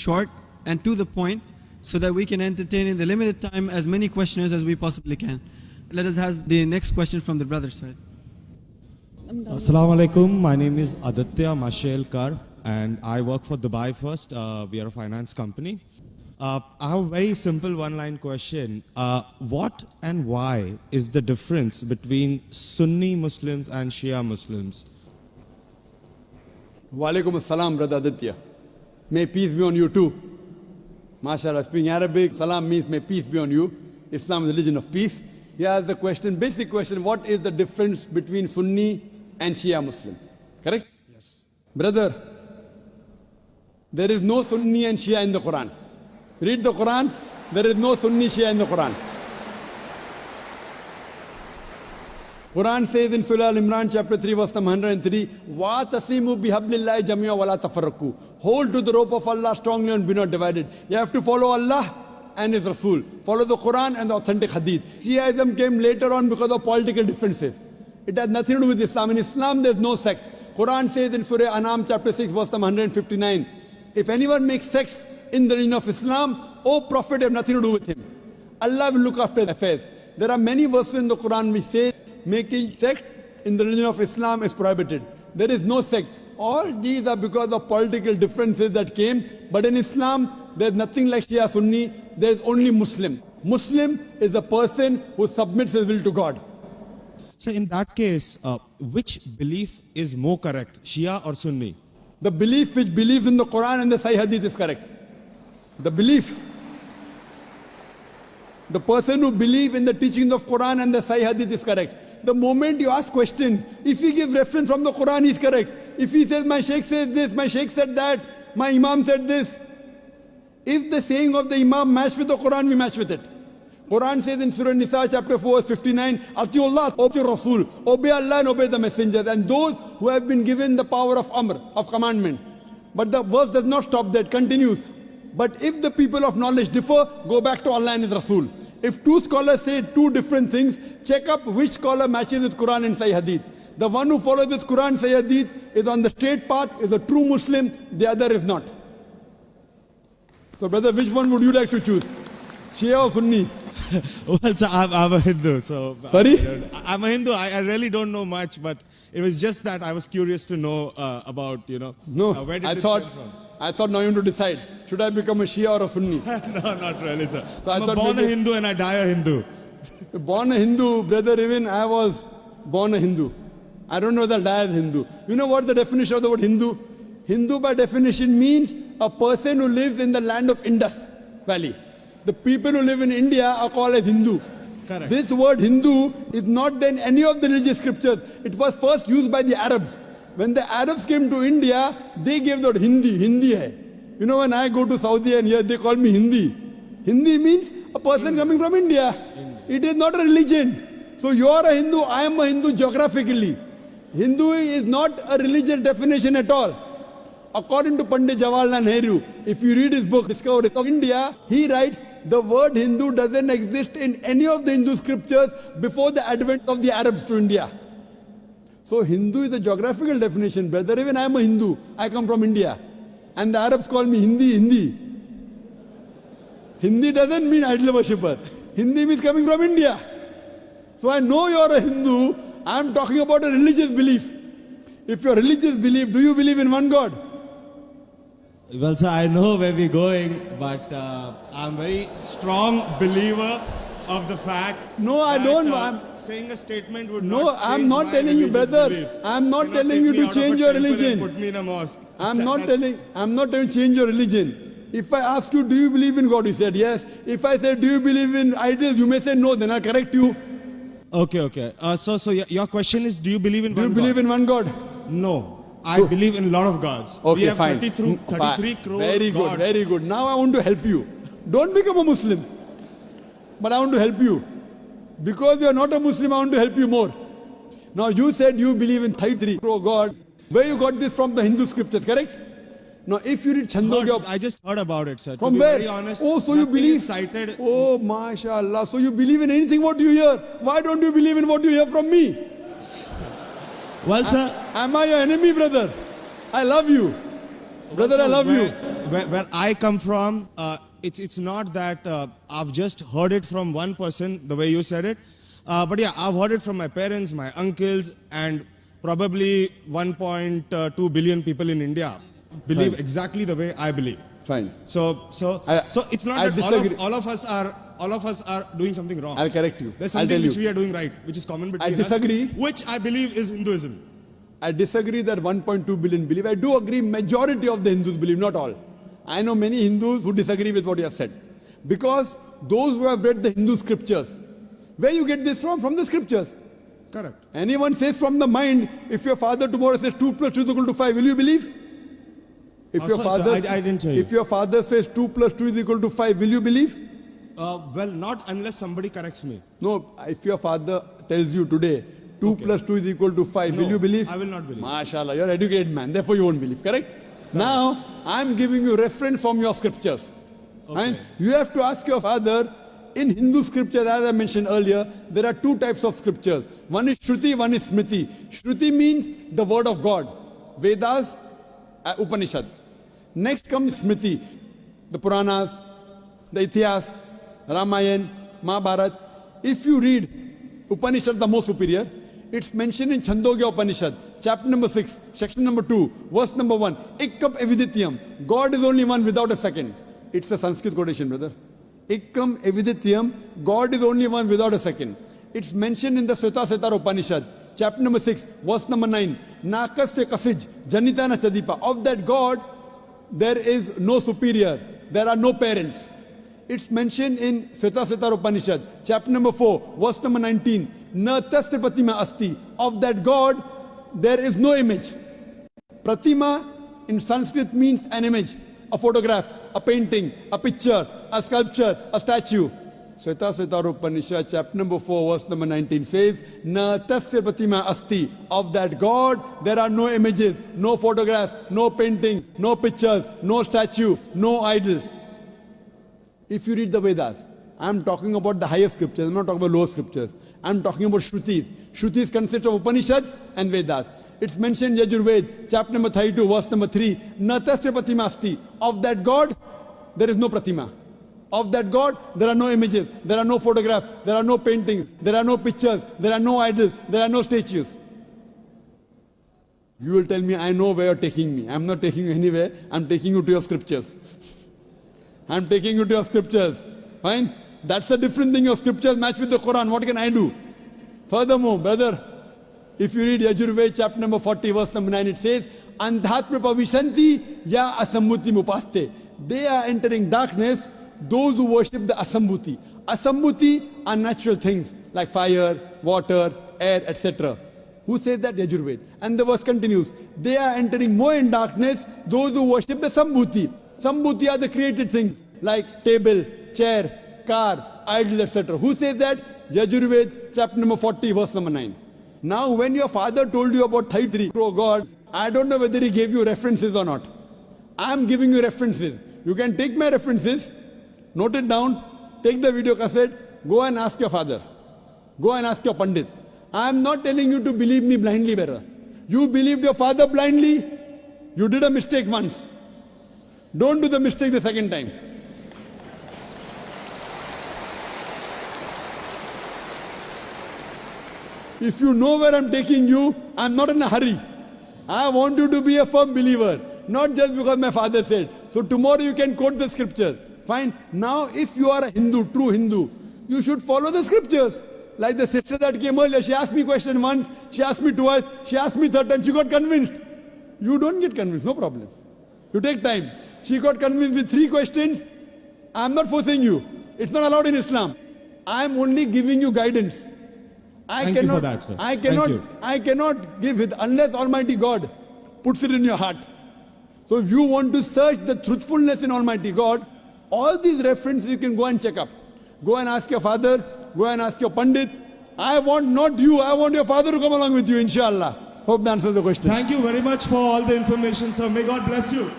short and to the point so that we can entertain in the limited time as many questioners as we possibly can. Let us have the next question from the brother side. Assalamu alaikum. My name is Aditya Mashelkar and I work for Dubai First. We are a finance company. I have a very simple one-line question. What and why is the difference between Sunni Muslims and Shia Muslims? Walaikum assalam, brother Aditya. May peace be on you too. MashaAllah, speaking Arabic, salam means may peace be on you. Islam is a religion of peace. Here is the question, basic question, what is the difference between Sunni and Shia Muslim? Correct? Yes. Brother, there is no Sunni and Shia in the Quran. Read the Quran, there is no Sunni Shia in the Quran. Quran says in Surah Al-Imran chapter 3 verse number 103, وَاتَصِمُوا بِحَبْلِ اللَّهِ جَمِيعًا وَلَا تَفَرَّقُوا. Hold to the rope of Allah strongly and be not divided. You have to follow Allah and His Rasul. Follow the Quran and the authentic Hadith. Shiaism came later on because of political differences. It has nothing to do with Islam. In Islam there is no sect. Quran says in Surah Anam chapter 6 verse number 159, if anyone makes sects in the religion of Islam, O Prophet, have nothing to do with him. Allah will look after affairs. There are many verses in the Quran which say making sect in the religion of Islam is prohibited. There is no sect. All these are because of political differences that came. But in Islam, there is nothing like Shia Sunni. There is only Muslim. Muslim is a person who submits his will to God. So in that case, which belief is more correct, Shia or Sunni? The belief which believes in the Quran and the Sahih Hadith is correct. The belief. The person who believes in the teachings of Quran and the Sahih Hadith is correct. The moment you ask questions, if he gives reference from the Quran, he is correct. If he says, my Shaykh said this, my Shaykh said that, my Imam said this. If the saying of the Imam match with the Quran, we match with it. Quran says in Surah Nisa chapter 4 verse 59, Atiullah, obey Rasul, obey Allah and obey the messengers, and those who have been given the power of Amr, of commandment. But the verse does not stop there, it continues. But if the people of knowledge differ, go back to Allah and His Rasul. If two scholars say two different things, check up which scholar matches with Quran and Sahih Hadith. The one who follows this Quran and Sahih Hadith is on the straight path, is a true Muslim, the other is not. So brother, which one would you like to choose? Shia or Sunni? Well, so I'm a Hindu, so... Sorry? I'm a Hindu, I really don't know much, but it was just that I was curious to know about, No, where did I it thought come from? I thought now you want to decide, should I become a Shia or a Sunni? No, not really, sir. So I I'm thought born a maybe- Hindu and I die a Hindu. Born a Hindu, brother, even I was born a Hindu. I don't know that I am Hindu. You know what the definition of the word Hindu? Hindu by definition means a person who lives in the land of Indus Valley. The people who live in India are called as Hindus. Correct. This word Hindu is not in any of the religious scriptures. It was first used by the Arabs. When the Arabs came to India, they gave the word Hindi. Hindi hai. You know, when I go to Saudi and here they call me Hindi. Hindi means a person coming from India. It is not a religion. So you are a Hindu, I am a Hindu geographically. Hindu is not a religious definition at all. According to Pandit Jawaharlal Nehru, if you read his book, Discovery of India, he writes, the word Hindu doesn't exist in any of the Hindu scriptures before the advent of the Arabs to India. So Hindu is a geographical definition, brother. Even I am a Hindu. I come from India. And the Arabs call me Hindi. Hindi doesn't mean idol worshipper. Hindi means coming from India. So I know you are a Hindu. I am talking about a religious belief. If your religious belief, do you believe in one God? Well, sir, I know where we're going, but I'm a very strong believer of the fact No, I that, don't. I'm saying a statement would No, not I'm change not my telling you, religious brother. beliefs. I'm not Cannot telling take you me to out of change a your temple and religion. Put me in a mosque. I'm That- not telling you change your religion. If I ask you, do you believe in God? You said yes. If I say, do you believe in idols? You may say no, then I'll correct you. Okay. So your question is, do you believe in Do you one believe God? in one God? No. I believe in a lot of gods. Okay, we have fine. 33 crore Very good, gods. very good. Now I want to help you. Don't become a Muslim. But I want to help you. Because you are not a Muslim, I want to help you more. Now you said you believe in 33 crore gods. Where you got this from the Hindu scriptures, correct? Now if you read Chandogya... I just heard about it, sir. From to be where? Very honest, Oh, so you nothing believe? is cited. Oh, mashallah. So you believe in anything what you hear. Why don't you believe in what you hear from me? Well, sir. Am I your enemy, brother? I love you. Brother, I love you. where I come from, it's not that I've just heard it from one person the way you said it, but yeah, I've heard it from my parents, my uncles, and probably 1.2 billion people in India believe Fine. exactly the way I believe. Fine. So it's not I that disagree. all of us are doing something wrong. I'll correct you. There's I'll something tell which you. we are doing right, which is common between disagree. us, which I believe is Hinduism. I disagree that 1.2 billion believe. I do agree majority of the Hindus believe, not all. I know many Hindus who disagree with what you have said. Because those who have read the Hindu scriptures, where you get this from? From the scriptures. Correct. Anyone says from the mind, if your father tomorrow says 2 plus 2 is equal to 5, will you believe? If your sorry, father, sir, I didn't hear you. if your father says 2 plus 2 is equal to 5, will you believe? Well, not unless somebody corrects me. No, if your father tells you today 2 plus 2 is equal to 5, will No, you believe? I will not believe. MashaAllah, you're an educated man, therefore you won't believe, correct? Now, I'm giving you reference from your scriptures. And you have to ask your father, in Hindu scripture, as I mentioned earlier, there are 2 types of scriptures. One is Shruti, one is Smriti. Shruti means the word of God. Vedas, Upanishads. Next comes Smriti, the Puranas, the Itihas, Ramayana, Mahabharata. If you read Upanishad, the most superior, it's mentioned in Chandogya Upanishad, chapter number 6, section number 2, verse number 1. Ikkam evidityam. God is only one without a second. It's a Sanskrit quotation, brother. Ikkam evidityam. God is only one without a second. It's mentioned in the Sveta Upanishad, chapter number 6, verse number 9. Nakasya kasij, janitana chadipa. Of that God, there is no superior. There are no parents. It's mentioned in Sveta Upanishad, chapter number 4, verse number 19. Na tasya pratima asti. Of that God, there is no image. Pratima in Sanskrit means an image, a photograph, a painting, a picture, a sculpture, a statue. Sveta Upanishad, chapter number 4, verse number 19 says, Na tasya pratima asti. Of that God, there are no images, no photographs, no paintings, no pictures, no statues, no idols. If you read the Vedas, I'm talking about the higher scriptures, I'm not talking about lower scriptures. I'm talking about Shrutis. Shrutis consist of Upanishads and Vedas. It's mentioned in Yajurved, chapter number 32, verse number 3. Na tasya pratima asti. Of that God, there is no pratima. Of that God, there are no images, there are no photographs, there are no paintings, there are no pictures, there are no idols, there are no statues. You will tell me, I know where you're taking me. I'm not taking you anywhere, I'm taking you to your scriptures. I'm taking you to your scriptures. Fine? That's a different thing. Your scriptures match with the Quran. What can I do? Furthermore, brother, if you read Yajurved, chapter number 40, verse number 9, it says, Andhatma pavishanti ya asammuti mupaste. They are entering darkness, those who worship the asammuti. Asammuti are natural things like fire, water, air, etc. Who says that? Yajurved. And the verse continues, they are entering more in darkness, those who worship the sambhuti. Sambhuti are the created things like table, chair, car, idols, etc. Who says that? Yajurved, chapter number 40, verse number 9. Now, when your father told you about 33 gods, I don't know whether he gave you references or not. I'm giving you references. You can take my references, note it down, take the video cassette, go and ask your father. Go and ask your Pandit. I'm not telling you to believe me blindly, brother. You believed your father blindly, you did a mistake once. Don't do the mistake the second time. If you know where I'm taking you, I'm not in a hurry. I want you to be a firm believer, not just because my father said. So tomorrow you can quote the scripture. Fine. Now if you are a Hindu, true Hindu, you should follow the scriptures. Like the sister that came earlier, she asked me question once, she asked me twice, she asked me third time, she got convinced. You don't get convinced, no problem. You take time. She got convinced with 3 questions. I'm not forcing you. It's not allowed in Islam. I'm only giving you guidance. Thank you for that, sir. I Thank you. cannot give it unless Almighty God puts it in your heart. So if you want to search the truthfulness in Almighty God, all these references you can go and check up. Go and ask your father, go and ask your Pandit. I want not you, I want your father to come along with you, inshallah. Hope that answers the question. Thank you very much for all the information, sir. May God bless you.